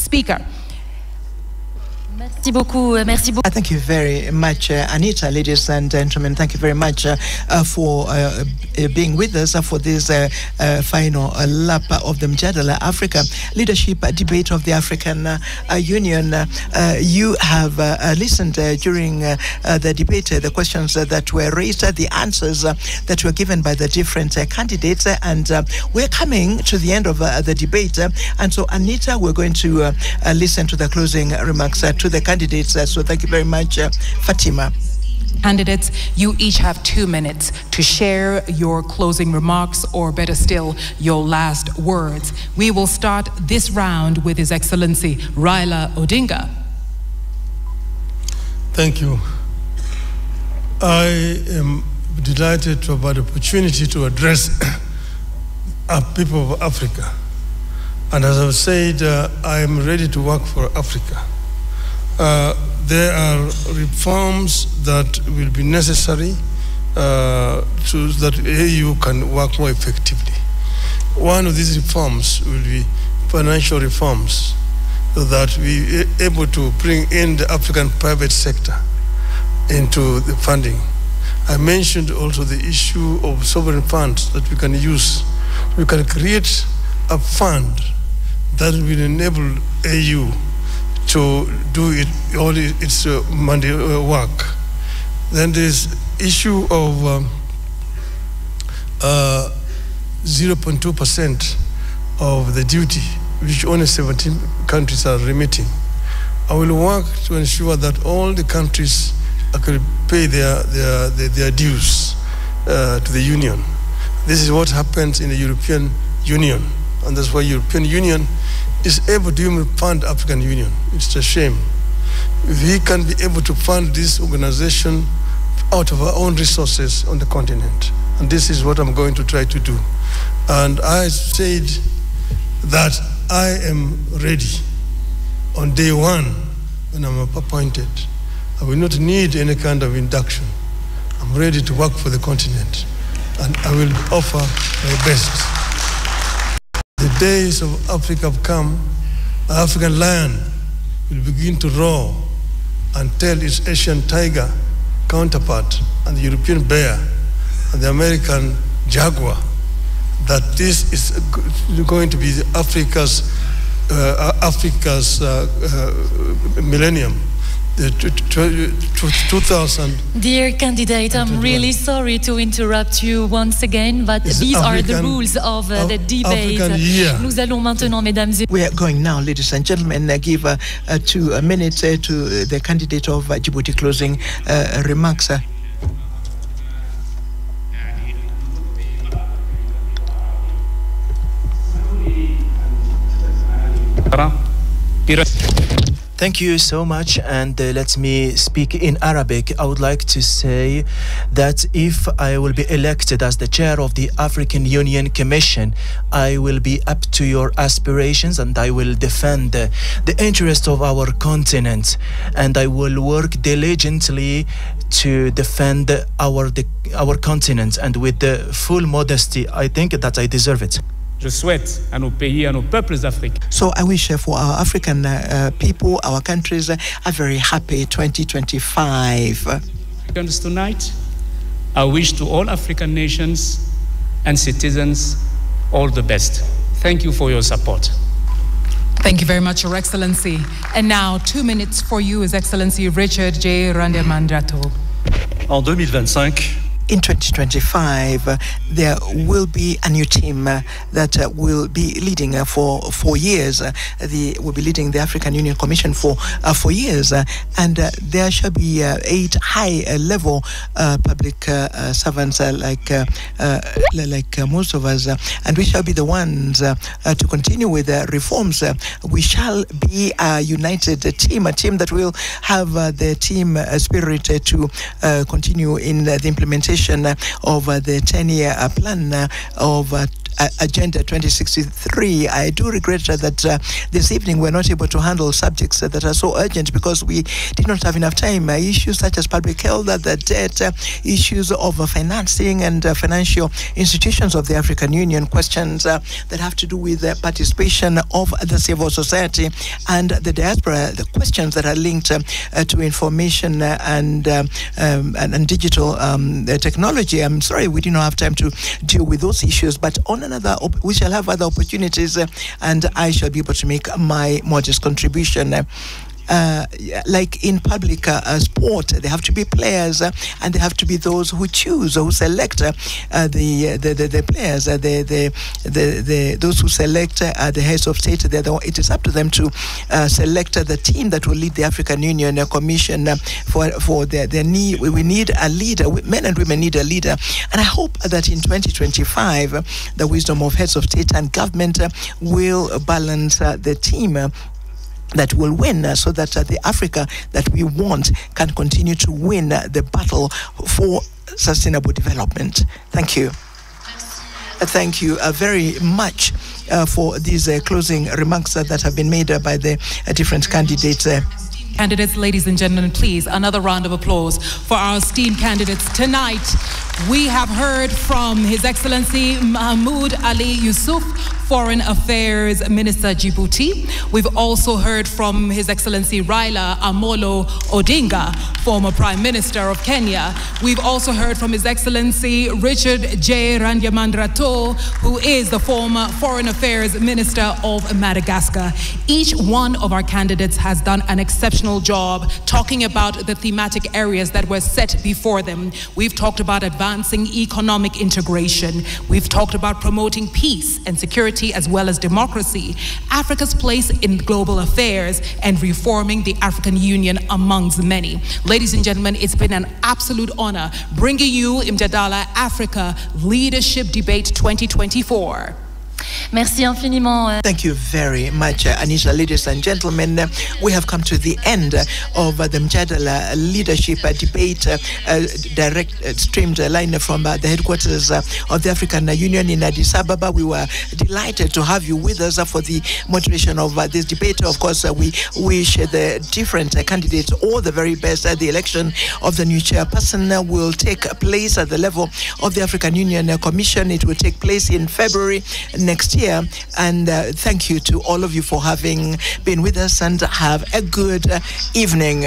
speaker. Merci beaucoup. Merci beaucoup. Thank you very much, Anita. Ladies and gentlemen, thank you very much for being with us for this final lap of the Mjadala Africa Leadership Debate of the African Union. You have listened during the debate, the questions that were raised, the answers that were given by the different candidates, and we're coming to the end of the debate. And so, Anita, we're going to listen to the closing remarks to the candidates. So thank you very much, Fatima. Candidates, you each have 2 minutes to share your closing remarks, or better still, your last words. We will start this round with His Excellency Raila Odinga. Thank you. I am delighted to have had the opportunity to address our people of Africa. And as I've said, I am ready to work for Africa. There are reforms that will be necessary so that AU can work more effectively. One of these reforms will be financial reforms, so that we are able to bring in the African private sector into the funding. I mentioned also the issue of sovereign funds that we can use. We can create a fund that will enable AU to do all its money work. Then there's issue of 0.2% of the duty, which only 17 countries are remitting. I will work to ensure that all the countries can pay their dues to the Union. This is what happens in the European Union, and that's why European Union is able to even fund African Union. It's a shame. We can be able to fund this organization out of our own resources on the continent. And this is what I'm going to try to do. And I said that I am ready on day one when I'm appointed. I will not need any kind of induction. I'm ready to work for the continent, and I will offer my best. The days of Africa have come. The African lion will begin to roar and tell its Asian tiger counterpart and the European bear and the American jaguar that this is going to be Africa's millennium. 2000. Dear candidate, I'm really sorry to interrupt you once again, but these are the rules of the debate. Nous allons maintenant, mesdames et we are going now, ladies and gentlemen, give 2 minutes to the candidate of Djibouti closing remarks. Thank you so much, and let me speak in Arabic. I would like to say that if I will be elected as the chair of the African Union Commission, I will be up to your aspirations, and I will defend the interest of our continent, and I will work diligently to defend our continent, and with the full modesty, I think that I deserve it. Je souhaite à nos pays, à nos peuples africains. So I wish for our African people, our countries, a very happy 2025. Tonight, I wish to all African nations and citizens all the best. Thank you for your support. Thank you very much, Your Excellency. And now 2 minutes for you, His Excellency Richard J. Randemandrato. En 2025, in 2025, there will be a new team that will be leading for 4 years. They will be leading the African Union Commission for 4 years, and there shall be 8 high-level public servants like most of us, and we shall be the ones to continue with the reforms. We shall be a united team, a team that will have the team spirit to continue in the implementation of the 10-year plan of Agenda 2063. I do regret that this evening we're not able to handle subjects that are so urgent because we did not have enough time. Issues such as public health, the debt, issues of financing and financial institutions of the African Union, questions that have to do with the participation of the civil society and the diaspora, the questions that are linked to information and digital technology. I'm sorry we did not have time to deal with those issues, but on another, we shall have other opportunities and I shall be able to make my modest contribution. Like in public sport, there have to be players and there have to be those who choose, who select the players, those who select the heads of state. It is up to them to select the team that will lead the African Union Commission for their need. We need a leader. Men and women need a leader, and I hope that in 2025 the wisdom of heads of state and government will balance the team that will win, so that the Africa that we want can continue to win the battle for sustainable development. Thank you. Thank you very much for these closing remarks that have been made by the different candidates. Candidates, ladies and gentlemen, please, another round of applause for our esteemed candidates. Tonight, we have heard from His Excellency Mahmoud Ali Yusuf, Foreign Affairs Minister Djibouti. We've also heard from His Excellency Raila Amolo Odinga, former Prime Minister of Kenya. We've also heard from His Excellency Richard J. Randyamandrato, who is the former Foreign Affairs Minister of Madagascar. Each one of our candidates has done an exceptional job talking about the thematic areas that were set before them. We've talked about advancing economic integration. We've talked about promoting peace and security as well as democracy, Africa's place in global affairs, and reforming the African Union amongst many. Ladies and gentlemen, it's been an absolute honor bringing you Mjadala Africa Leadership Debate 2024. Merci infiniment. Thank you very much, Anisha. Ladies and gentlemen, we have come to the end of the Mjadala Leadership Debate, direct streamed live from the headquarters of the African Union in Addis Ababa. We were delighted to have you with us for the moderation of this debate. Of course, we wish the different candidates all the very best. The election of the new chairperson will take place at the level of the African Union Commission. It will take place in February next year, and thank you to all of you for having been with us, and have a good evening.